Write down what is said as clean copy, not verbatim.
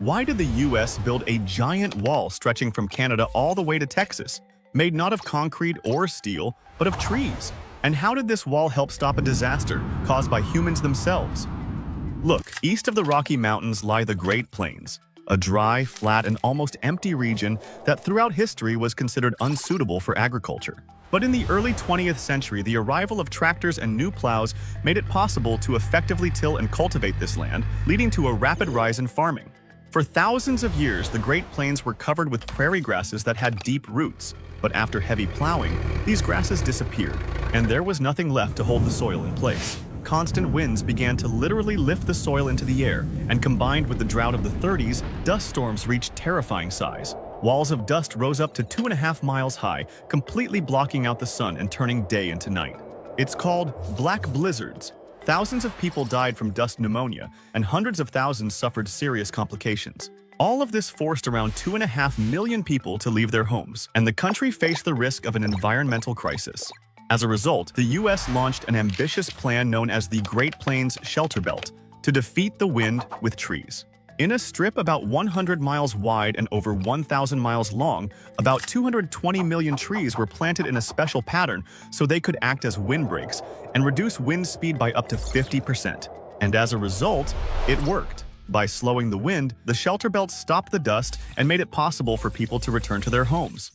Why did the US build a giant wall stretching from Canada all the way to Texas, made not of concrete or steel, but of trees? And how did this wall help stop a disaster caused by humans themselves? Look, east of the Rocky Mountains lie the Great Plains, a dry, flat, and almost empty region that throughout history was considered unsuitable for agriculture. But in the early 20th century, the arrival of tractors and new plows made it possible to effectively till and cultivate this land, leading to a rapid rise in farming. For thousands of years, the Great Plains were covered with prairie grasses that had deep roots. But after heavy plowing, these grasses disappeared, and there was nothing left to hold the soil in place. Constant winds began to literally lift the soil into the air, and combined with the drought of the 30s, dust storms reached terrifying size. Walls of dust rose up to 2.5 miles high, completely blocking out the sun and turning day into night. It's called black blizzards. Thousands of people died from dust pneumonia, and hundreds of thousands suffered serious complications. All of this forced around 2.5 million people to leave their homes, and the country faced the risk of an environmental crisis. As a result, the US launched an ambitious plan known as the Great Plains Shelterbelt to defeat the wind with trees. In a strip about 100 miles wide and over 1,000 miles long, about 220 million trees were planted in a special pattern so they could act as windbreaks and reduce wind speed by up to 50%. And as a result, it worked. By slowing the wind, the shelter belt stopped the dust and made it possible for people to return to their homes.